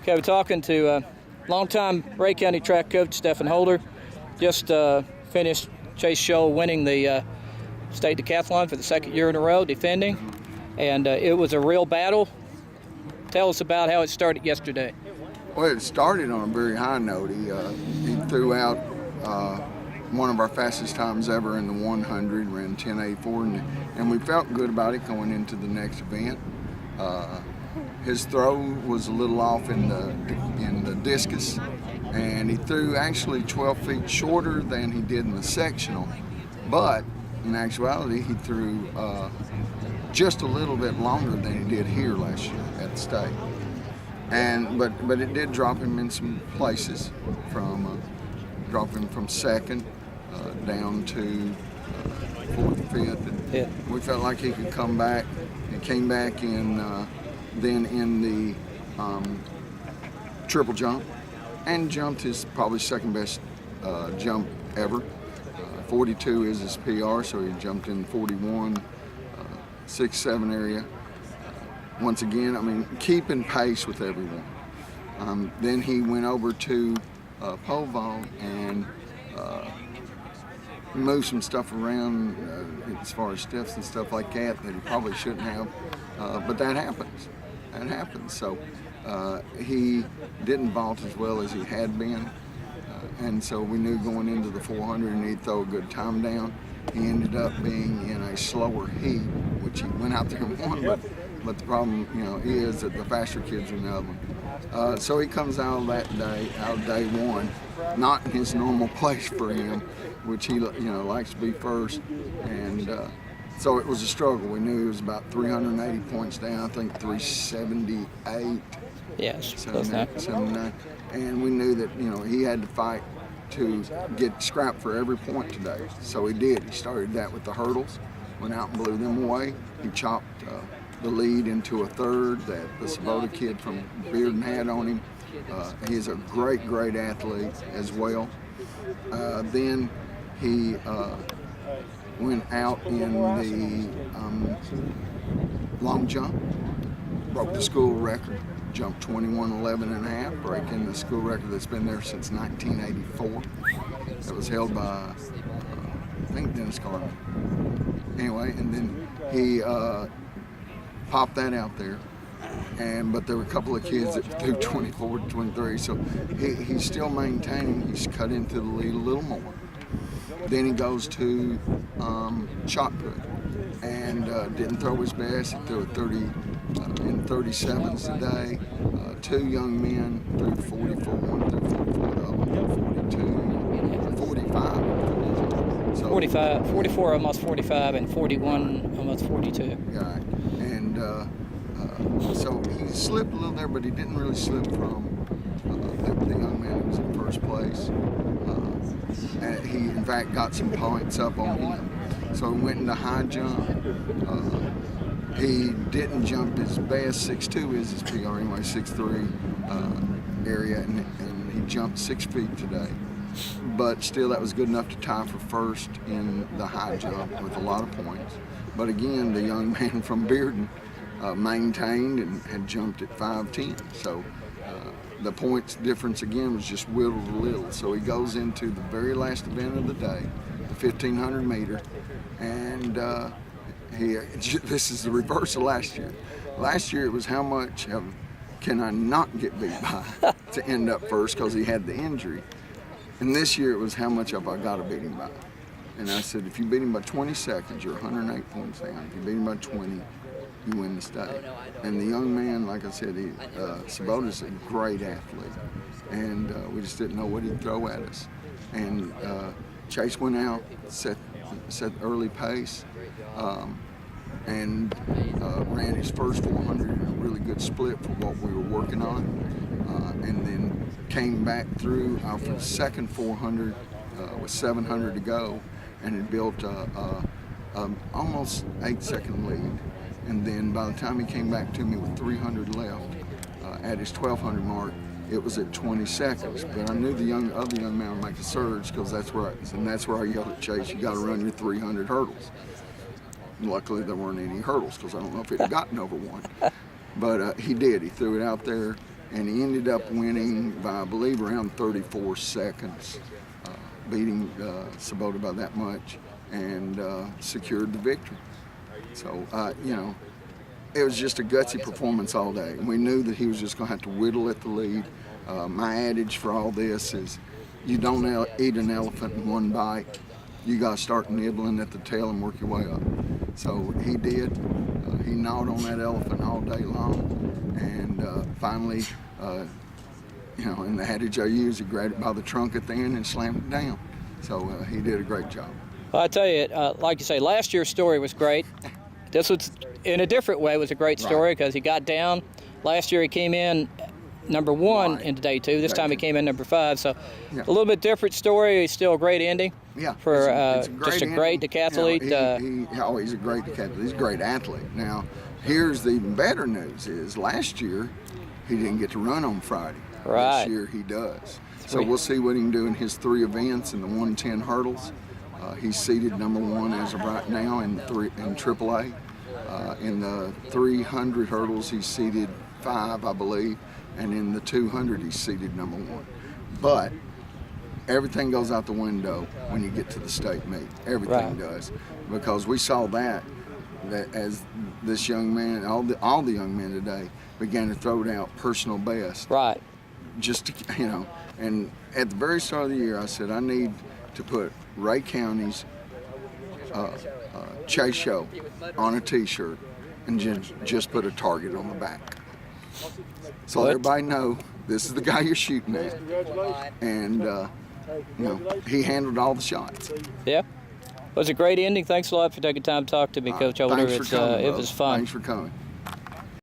Okay, we're talking to longtime Ray County track coach Stephen Holder. Just finished Chase Shoal winning the state decathlon for the second year in a row, defending. And it was a real battle. Tell us about how it started yesterday. Well, it started on a very high note. He threw out one of our fastest times ever in the 100, ran 10:84, and we felt good about it going into the next event. His throw was a little off in the discus, and he threw actually 12 feet shorter than he did in the sectional, but in actuality he threw just a little bit longer than he did here last year at the state. But it did drop him in some places, drop him from second down to fourth, fifth, and we felt like he could come back. He came back then in the triple jump, and jumped his probably second best jump ever. 42 is his PR, so he jumped in 41, 6-7 area. Once again, I mean, keeping pace with everyone. Then he went over to pole vault and moved some stuff around as far as steps and stuff like that he probably shouldn't have, but that happens. That happens. So he didn't vault as well as he had been, and so we knew going into the 400 and he'd throw a good time down. He ended up being in a slower heat, which he went out there and won, but the problem, is that the faster kids are another one. So he comes out of day one, not in his normal place for him, which he likes to be first, and so it was a struggle. We knew he was about 380 points down, I think 378. Yes, 79. And we knew that he had to fight to get scrapped for every point today. So he did. He started that with the hurdles, went out and blew them away. He chopped the lead into a third that the Sabota kid from Bearden had on him. He's a great athlete as well. Then he went out in the long jump, broke the school record, jumped 21:11 and a half, breaking the school record that's been there since 1984. That was held by, I think, Dennis Carter. Anyway, and then he popped that out there. But there were a couple of kids that threw 24 to 23, so he's still maintaining. He's cut into the lead a little more. Then he goes to shot put and didn't throw his best. He threw a 30 in 37s today. Two young men threw 44, one threw 44, the other one threw 42, 45. So 45, 44 almost 45, and 41 almost 42. Yeah, and so he slipped a little there, but he didn't really slip from the young man who was in first place. And he, in fact, got some points up on him. So he went into high jump. He didn't jump his best. 6'2" is his PR anyway, 6'3" area, and he jumped 6 feet today. But still, that was good enough to tie for first in the high jump with a lot of points. But again, the young man from Bearden maintained and had jumped at 5'10". So the points difference again was just whittled a little. So he goes into the very last event of the day, the 1500 meter, and this is the reverse of last year. Last year it was how much can I not get beat by to end up first because he had the injury. And this year it was how much have I got to beat him by. And I said, if you beat him by 20 seconds, you're 108 points down. If you beat him by 20, you win the state. And the young man, like I said, Sabota's a great athlete. And we just didn't know what he'd throw at us. And Chase went out, set early pace, and ran his first 400 in a really good split for what we were working on. And then came back through for the second 400 with 700 to go, and had built almost 8-second lead. And then by the time he came back to me with 300 left at his 1200 mark, it was at 20 seconds. But I knew the other young man would make a surge, because that's where I yelled at Chase, you got to run your 300 hurdles. And luckily there weren't any hurdles, because I don't know if he'd have gotten over one. But he did. He threw it out there, and he ended up winning by, I believe, around 34 seconds, beating Sabota by that much, and secured the victory. So, you know, it was just a gutsy performance all day. We knew that he was just going to have to whittle at the lead. My adage for all this is, you don't eat an elephant in one bite. You got to start nibbling at the tail and work your way up. So he did. He gnawed on that elephant all day long, and finally, you know, in the adage I use, he grabbed it by the trunk at the end and slammed it down. So he did a great job. Well, I tell you, like you say, last year's story was great. This was, in a different way, was a great story because he got down. Last year he came in number 1 into day 2. This time he came in number 5. So a little bit different story. He's still a great ending. Yeah, for it's just a great decathlete. You know, he's a great decathlete. He's a great athlete. Now, here's the even better news: is last year he didn't get to run on Friday. Right. This year he does. So we'll see what he can do in his 3 events in the 110 hurdles. He's seated number 1 as of right now in AAA. In the 300 hurdles, he's seated 5, I believe, and in the 200, he's seated number 1. But everything goes out the window when you get to the state meet. Everything does, because we saw that as this young man, all the young men today began to throw out personal best. Right. Just to, you know, and at the very start of the year, I said I need to put Ray County's Chase Show on a T-shirt and just put a target on the back, so everybody know this is the guy you're shooting at. And you know, he handled all the shots. Yeah. It was a great ending. Thanks a lot for taking time to talk to me, Coach Holder. Thanks for coming, it was fun. Thanks for coming.